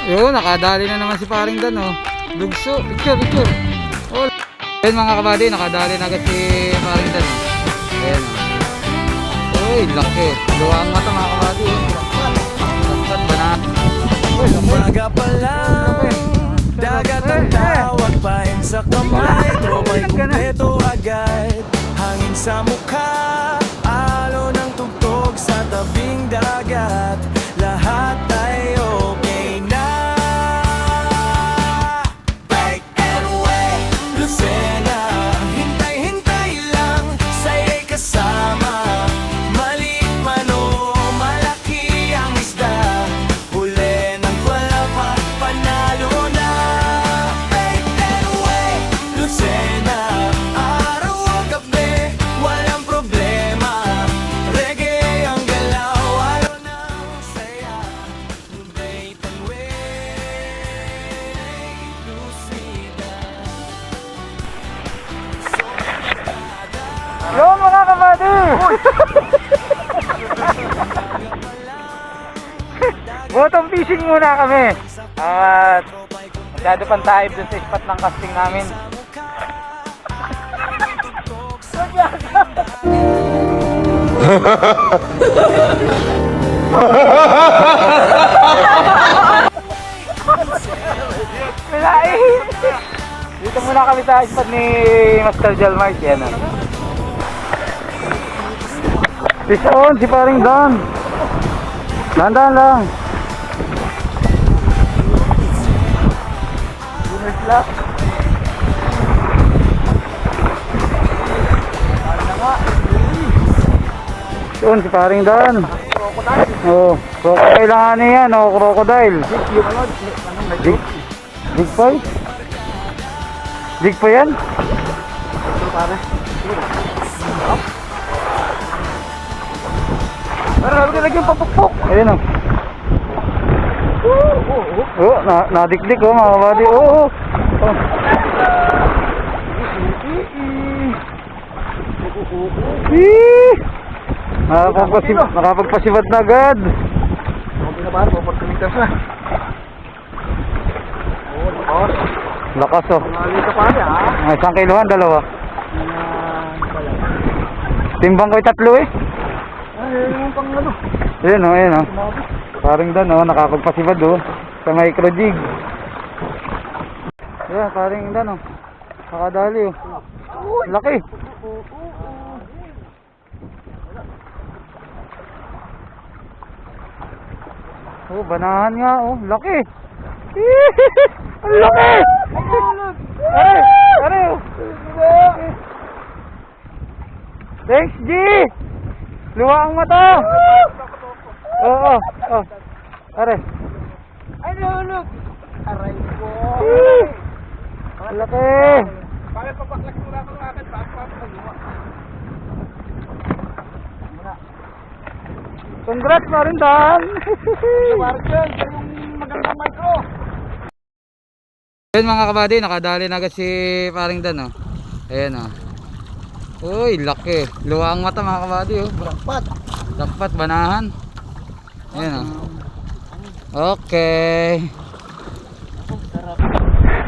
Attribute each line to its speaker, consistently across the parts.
Speaker 1: Yun, nakadali na naman si paring Dan, oh. Lugso, picture. Oh. Ayun mga kabady, nakadali na agad si paring Dan, oh. Ayan, oh. Uy, laki. Luwang mata mga kabady, oh. Lakpat ba na? Uy,
Speaker 2: umaga pa lang, dagat ang tawag, pain sa kamay, tropa'y kumpleto agad. Hangin sa mukha, alo ng tugtog sa tabing dagat. Lahat ay okay na. Break and wait, Lucena, hintay-hintay lang, sa'yo'y kasama. Maliit man o malaki ang isda, huli ng palapa, panalo na. Break and wait, Lucena, araw o gabi, walang problema. Reggae ang galaw, araw ng saya. Break and wait, Lucida.
Speaker 1: Yo mga kabady! Bottom fishing muna kami. At masyado pang taib dun sa spot ng casting namin. Dito muna kami sa spot ni Master Jalmar. Yan, fish on, si paring Dan. Dandan lang. Winners luck. Yun, si paring Dan. Oh, crocodile lang ano yan, oh, crocodile. Big fight? Big pa yan? Pero sabi ka lagi yung papukpok. Ayun, oh. Nadikdik, oh, mga kabady. Oh. Nakapagpasibat na agad. Okay na ba? 40 meters na. Lakas, oh. May 1 kilohan, 2. Timbang ko 3 eh. Ayun pang ano. Ayun, oh, ayun, oh. Paring Dan, oh, nakapagpasibad, oh, sa micro jig. Ayan, paring Dan, oh. Nakadali, oh. Laki. Oh, banahan nga, oh. Laki. Ang laki. Are, oh. Thanks, G. Luwa ang mata. Oo, oh. Are. Ay, look. Aray ko. Laki. Bakit papaklak mo lang ang akin? Congrats pa rin, Dan. Magandang micro. Ayun mga kabady, nakadali na agad si paring Dan, oh. Ayan, oh. Uy, laki. Luwa ang mata mga kabady, oh. Lakpat, banahan. Ayan, oh. Okay.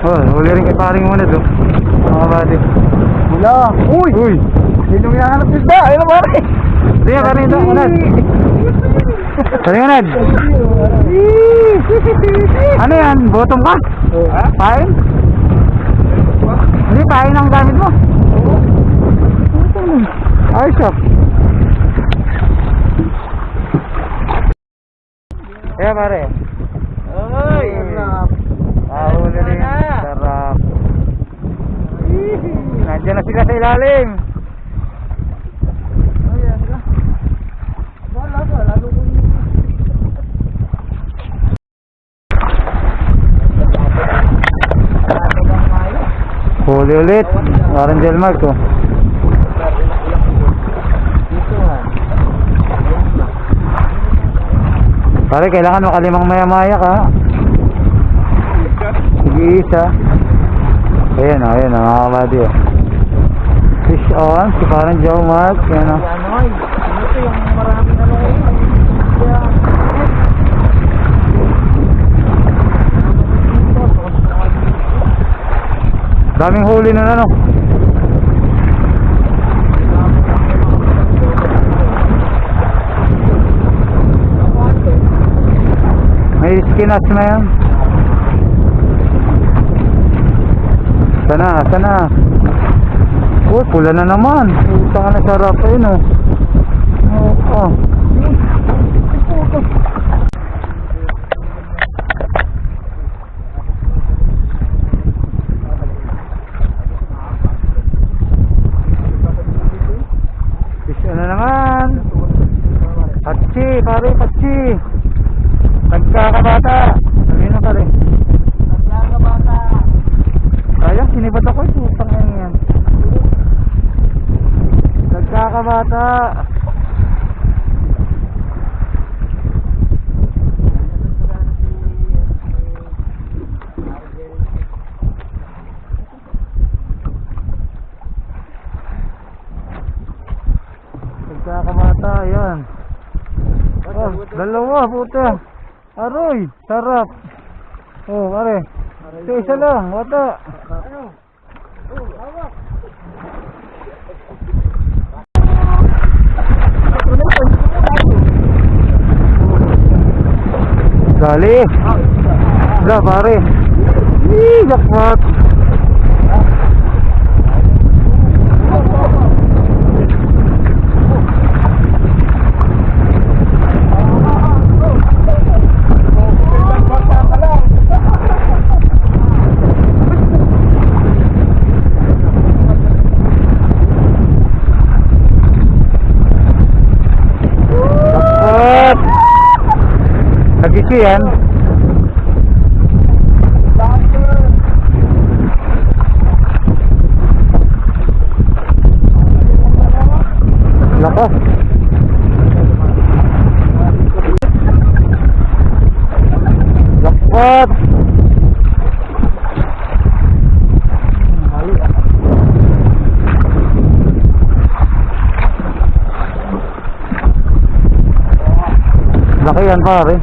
Speaker 1: Oh, huli rin kay paring muna to. Mga kabady. Wala. Uy. Sinong hinahanap isda? Ayun na pare. Hindi nga paring ito. Unad. Paring unad. Ano yan? Bottom ka? Pain? Hindi, pain ang gamit mo. Ayos, oh. Kaya pare. Ay, huli rin. Sarap. Nandiyan na sila sa ilalim. Huli ulit. Parang Jalmar ko. Pare, kailangan makalimang maya-maya ka. Sige, isa. Ayan, ayan, mga kabady. Fish on, si parang Jalmar. Ayan, o. Ito yung maraming ano. Daming huli na ano. May skinas na yan. Sana. Oh, pula na naman. Utang na sarap ayun oh. Oh. Fish na naman. Patsi, pare, patsi. Nagkakabata. Ayun na pare. Nagkakabata. Sayang, sinibat ako ito. Utang na yan. Nagkakabata. Nagkakabata, yan. Oh, dalawa, puta. Aroy, sarap. Oh, pare. Ito isa lang, wata. Dali. Dah, pare. Ih, jackpot. Nag-isi yan. Lako. Jackpot. Laki yan pare.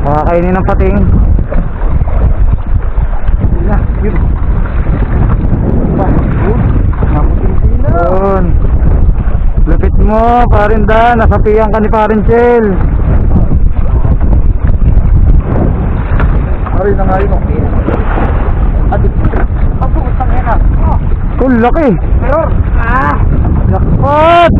Speaker 1: Makakainin ng pating. Yun. Lapit mo, parinda. Nasapian ka ni Parinchel. Ay, nangayon ako. Adik. Ako, utangin na. Oh, laki. Mayor. Lakot.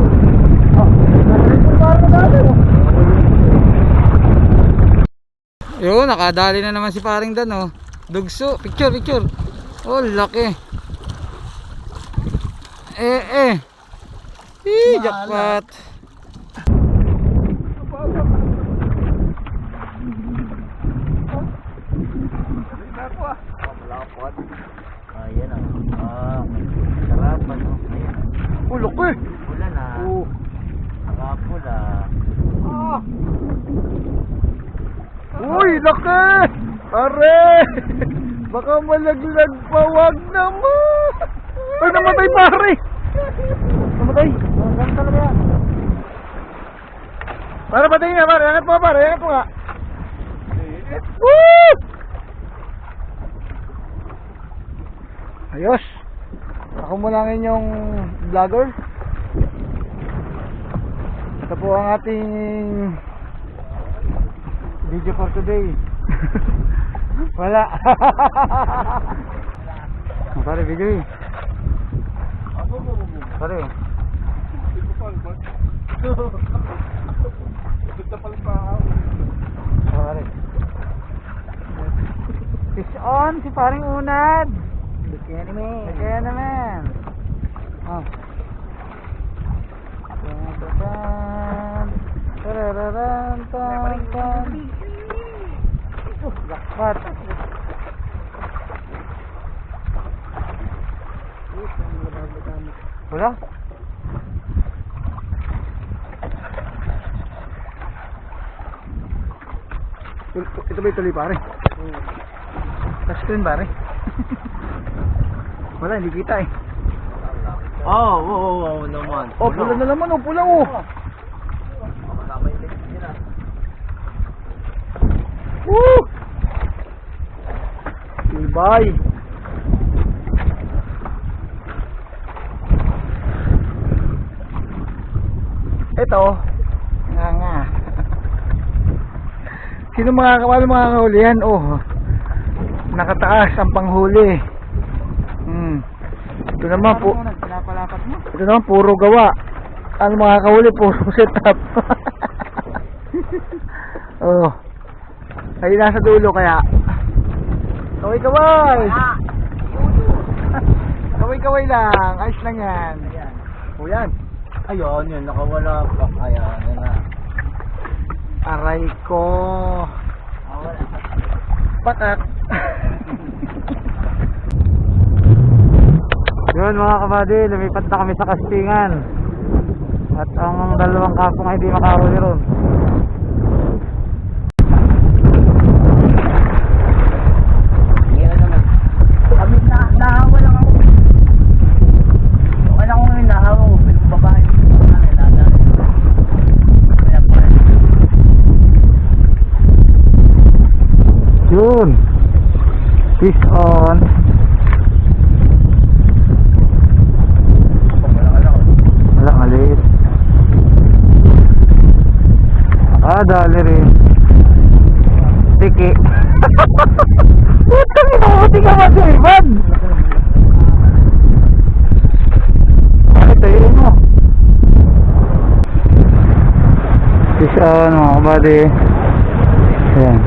Speaker 1: Yun, nakadali na naman si Paring Dan oh. Dugso, picture. Oh, laki. Jackpot.
Speaker 3: Ayan ah. Sarap ano. Ayan.
Speaker 1: Oh, laki.
Speaker 3: Pula na. Pula.
Speaker 1: Uy, laki! Are! Baka malaglag pa, wag naman! Ay, namatay pare! Namatay! Namatay talaga yan. Para patayin na pare, angat mo pare, angat mo nga! Woo! Ayos! Ako mo lang inyong vlogger. Ito po ang ating video for today. Wala. Pare video eh. Pare. Pare. Fish on si paring unad. Kaya naman. Oh. Jackpot. Wala?
Speaker 4: Ito ba ituloy pare? Tapos ito yun pare. Wala, hindi kita eh.
Speaker 3: Oo naman.
Speaker 4: Oh, pula na naman oh, pula oh.
Speaker 3: Kasama yung text nila.
Speaker 4: Woo! Tibay. Ito. Nga. Sino mga kahuli yan? Oh. Nakataas ang panghuli. Ito naman po.
Speaker 1: Pinapalapat mo.
Speaker 4: Ito naman puro gawa. Ano mga kahuli, puro setup. Oh. Ay nasa dulo kaya. Kaway-kaway. Kaway-kaway lang. Ayos lang yan. O yan.
Speaker 3: Ayun, yun, nakawala pa. Ayan, yun na.
Speaker 4: Aray ko.
Speaker 3: Nakawala.
Speaker 4: Patak.
Speaker 1: Yun mga kabady, lumipat na kami sa Kastingan. At ang dalawang kapong ay hindi makahuli ron.
Speaker 3: Ngayon naman. Kami nahawa lang ako. Okay na kung ngayon nahawa ko. Pero babae.
Speaker 1: Yun. Fish on. Wala, maliit. Dali rin. Tiki. Putang ina, buti ka ba sa ibad? Bakit tayo mo? Fish on mga kabady. Ayan.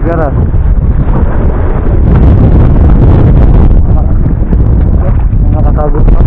Speaker 1: Garas. Nakatago pa.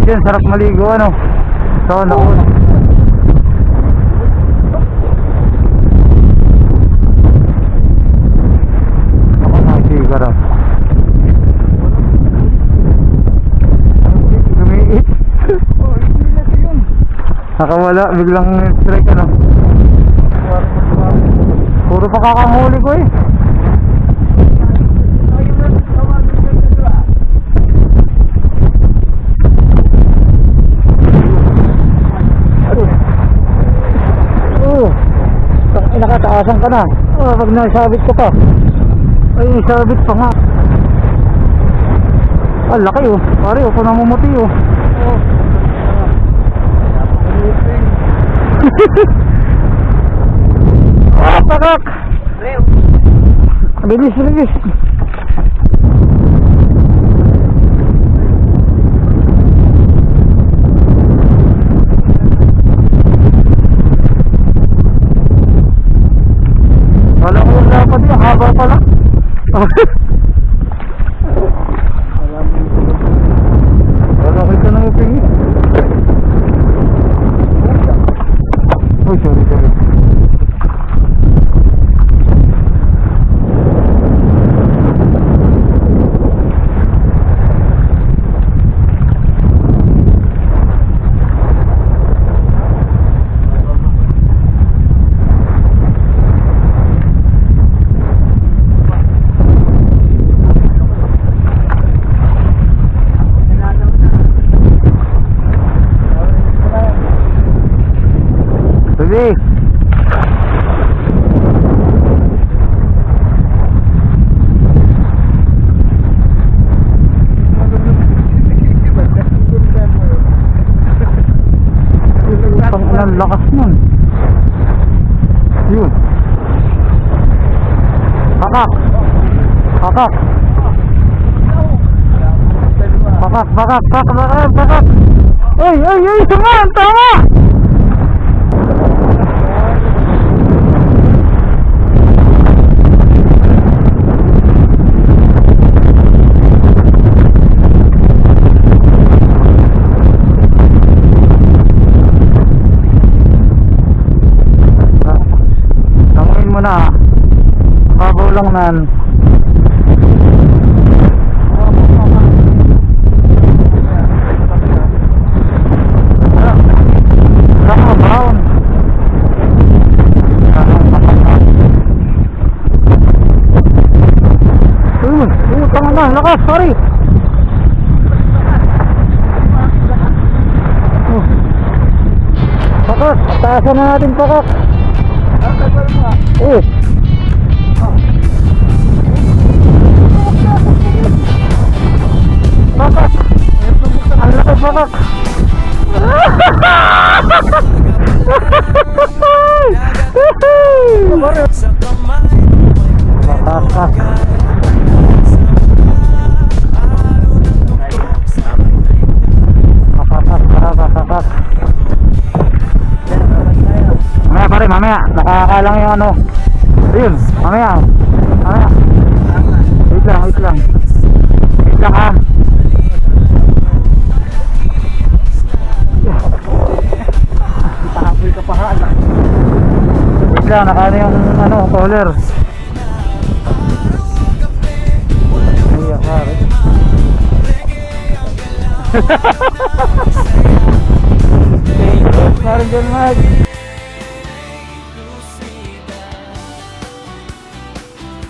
Speaker 1: Diyan, sarap maligo ano. So, naon. Ako nakikigara. Gumiit. Nakawala, biglang strike ano. Puro pa kakahuli ko eh. Nakataasan ka na. Pag nasabit ka pa. Ay, isabit pa nga. Laki oh. Pare, ako namumuti oh. Pakak! Bilis. Wala ko yung dapat yung haba pala. Wala ko ito nang upingi. Uy, sorry. Sige. Ang lakas nun. Yun.
Speaker 4: Pakak. Pakak. Pakak, pakak, pakak, pakak. Ay, ay, ay, suman, tama! Tanguin mo na. Babaw lang nan. Brown. Tama na, lakas, sorry. Pakak, taasan na natin pakak. Pakak. Ang lakas pakak.
Speaker 2: Sa kamay
Speaker 4: Pakak. Pakak. Mamaya pare, mamaya. Nakakalang yung ano. Ayun, mamaya. Mamaya. Wait lang, wait lang. Wait lang ha. Itahapoy ka pa ha. Wait lang, nakaano yung ano, caller. Ay, pare. Parang dyan mag.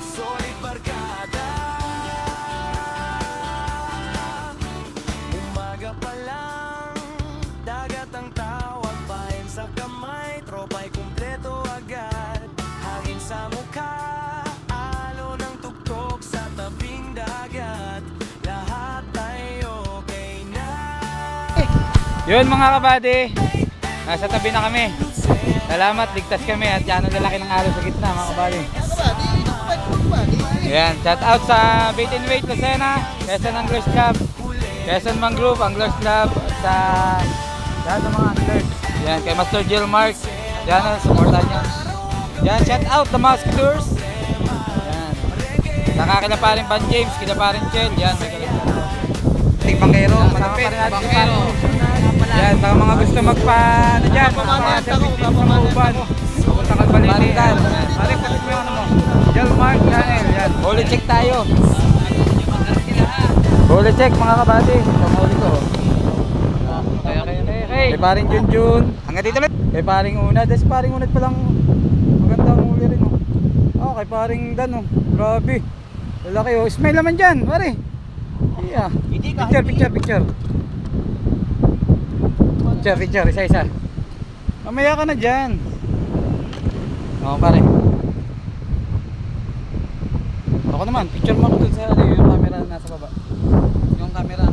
Speaker 2: solid barkada. Umaga pa lang, dagat ang tawag, pahin sa kamay, tropa'y kumpleto agad. Hangin sa mukha, alo ng tugtog sa tabing dagat. Lahat ay okay na.
Speaker 1: Yun mga kabady, nasa tabi na kami. Salamat, ligtas kami at yan ang lalaki ng araw sa gitna mga kabady. Yan, shout out sa Bait and Wait Lucena, Quezon Anglers Club, Quezon Mangrove Anglers Club, at sa lahat ng mga anglers. Yan, kay Master Jill Mark, yan, supportan nyo. Yan, shout out the Musketeers. Yan, saka kila parin Pan James, kila parin Chel, yan, may kalagyan. Bangkero, malapit, bangkero. Yan, sa mga gusto magpa, ano dyan, mga service team sa Mauban, pupunta kag Balikan. Pare, palit mo yung ano mo, Jill Mark Channel, yan. Holy check tayo. Holy check mga kabady, pamuli ko. Okay. May paring Junjun. Hanggang dito ulit. Kay paring Unad, si paring Unad palang magandang huli rin oh. Oh, kay paring Dan oh. Grabe. Lalaki oh. Smile naman dyan, pare. Yeah. Picture. Picture, isa-isa. Mamaya ka na dyan. Oo, pare. Ako naman, picture mo ako dun sa yung camera nasa baba. Yung camera.